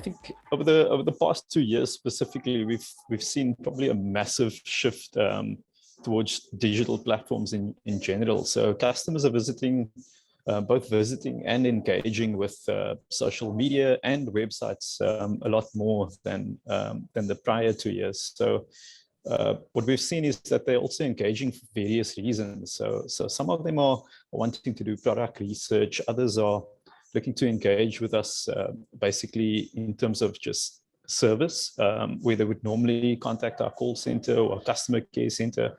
think over the past 2 years specifically, we've seen probably a massive shift towards digital platforms in general. So customers are both visiting and engaging with social media and websites a lot more than the prior 2 years. So what we've seen is that they're also engaging for various reasons. So some of them are wanting to do product research, others are looking to engage with us basically in terms of just service, where they would normally contact our call center or customer care center.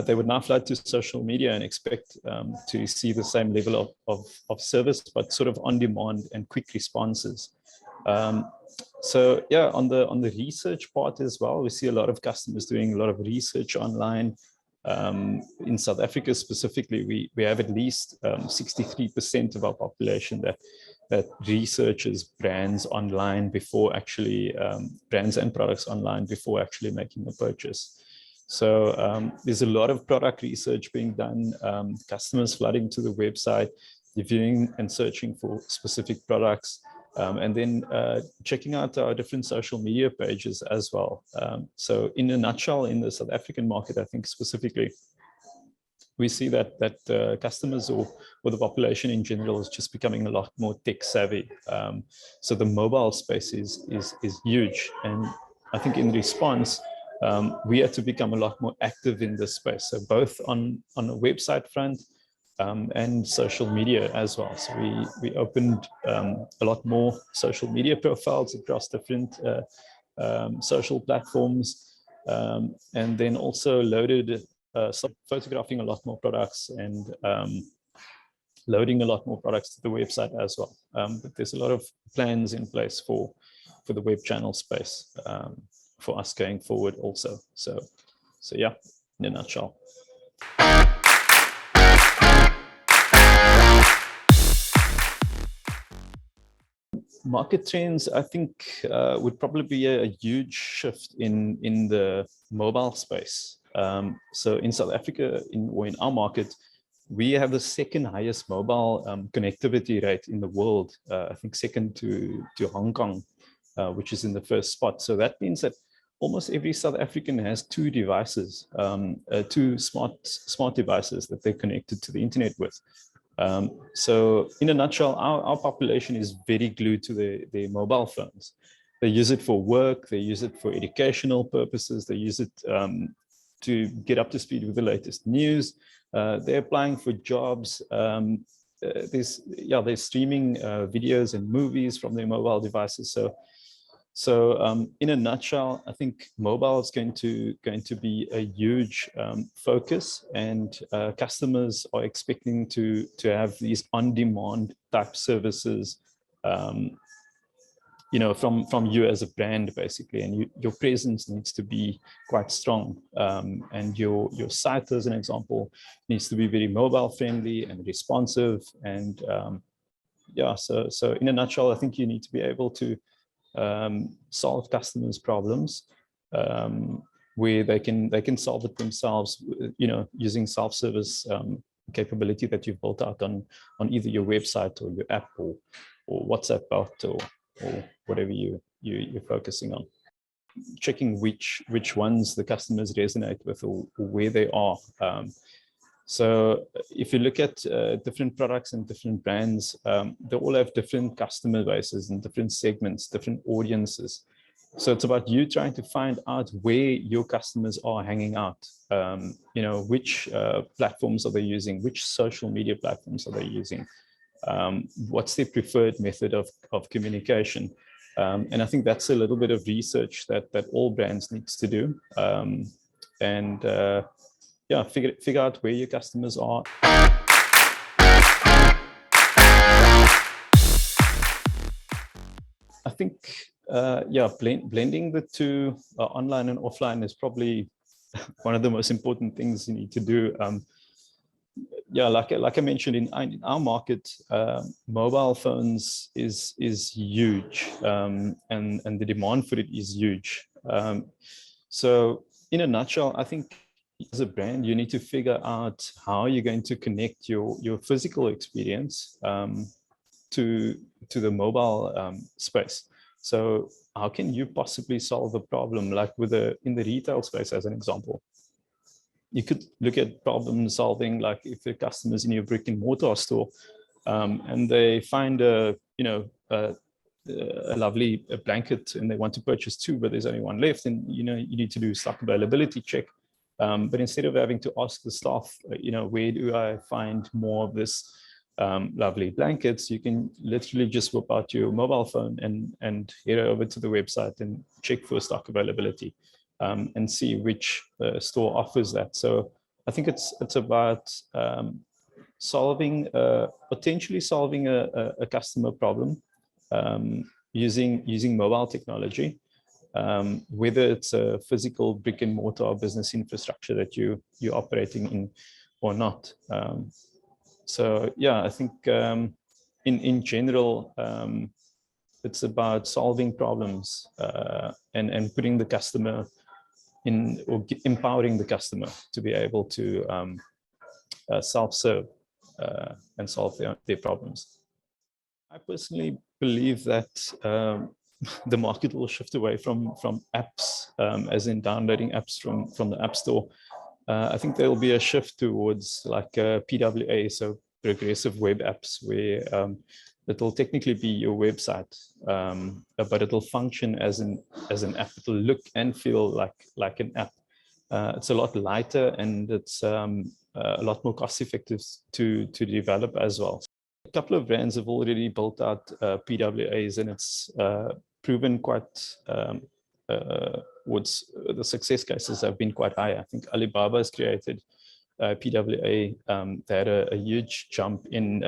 They would now flood to social media and expect to see the same level of service, but sort of on demand and quick responses. So yeah, on the research part as well, we see a lot of customers doing a lot of research online. In South Africa specifically, we have at least 63% of our population that researches brands online before actually, brands and products online before actually making a purchase. So there's a lot of product research being done, customers flooding to the website, reviewing and searching for specific products, and then checking out our different social media pages as well. So in a nutshell, in the South African market, I think specifically, we see that customers or the population in general is just becoming a lot more tech savvy. So the mobile space is huge. And I think in response, we had to become a lot more active in this space. So both on a website front, and social media as well. So we opened a lot more social media profiles across different social platforms, and then also loaded, photographing a lot more products and loading a lot more products to the website as well. But there's a lot of plans in place for the web channel space for us going forward also. So yeah, in a nutshell. Market trends, I think, would probably be a huge shift in the mobile space. So in South Africa, or in our market, we have the second highest mobile connectivity rate in the world. I think second to Hong Kong, which is in the first spot. So that means that almost every South African has two devices, two smart devices that they're connected to the internet with. So in a nutshell, our population is very glued to their mobile phones. They use it for work, they use it for educational purposes, they use it to get up to speed with the latest news. They're applying for jobs. They're streaming videos and movies from their mobile devices. So in a nutshell, I think mobile is going to be a huge focus, and customers are expecting to have these on-demand type services, you know, from you as a brand basically, and your presence needs to be quite strong, and your site, as an example, needs to be very mobile friendly and responsive, and yeah. So in a nutshell, I think you need to be able to solve customers' problems where they can solve it themselves, you know, using self-service capability that you've built out on either your website or your app or WhatsApp bot or whatever you're focusing on. Checking which ones the customers resonate with or where they are. So if you look at different products and different brands, they all have different customer bases and different segments, different audiences. So it's about you trying to find out where your customers are hanging out. You know, which platforms are they using? Which social media platforms are they using? What's their preferred method of communication? And I think that's a little bit of research that all brands needs to do. Yeah, figure out where your customers are. I think, yeah, blending the two, online and offline, is probably one of the most important things you need to do. Yeah, like I mentioned, in our market, mobile phones is huge, and the demand for it is huge. So in a nutshell, I think, as a brand, you need to figure out how you're going to connect your physical experience to the mobile space. So how can you possibly solve a problem like in the retail space, as an example? You could look at problem solving, like if the customers in your brick and mortar store and they find a lovely blanket and they want to purchase two, but there's only one left, and you need to do stock availability check. But instead of having to ask the staff, where do I find more of this lovely blankets, you can literally just whip out your mobile phone and head over to the website and check for stock availability and see which store offers that. So I think it's about potentially solving a customer problem using mobile technology, whether it's a physical brick and mortar business infrastructure that you're operating in or not. So yeah, I think in general, it's about solving problems and putting the customer in, or empowering the customer to be able to self-serve and solve their problems. I personally believe that the market will shift away from apps, as in downloading apps from the App Store. I think there will be a shift towards like PWA, so progressive web apps, where it'll technically be your website, but it'll function as an app. It'll look and feel like an app. It's a lot lighter, and it's a lot more cost effective to develop as well. A couple of brands have already built out PWAs, and it's proven quite, the success cases have been quite high. I think Alibaba has created PWA. They had a huge jump in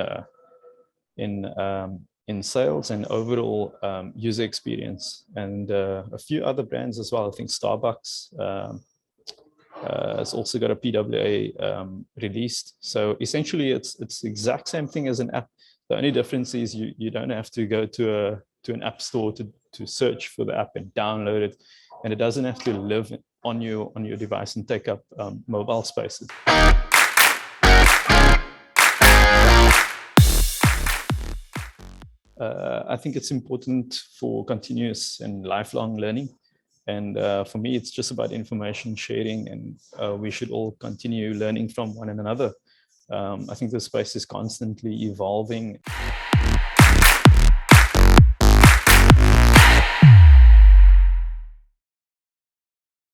sales and overall user experience, and a few other brands as well. I think Starbucks has also got a PWA released. So essentially, it's the exact same thing as an app. The only difference is you don't have to go to an app store to search for the app and download it, and it doesn't have to live on your device and take up mobile spaces. I think it's important for continuous and lifelong learning. And for me, it's just about information sharing, and we should all continue learning from one another. I think the space is constantly evolving.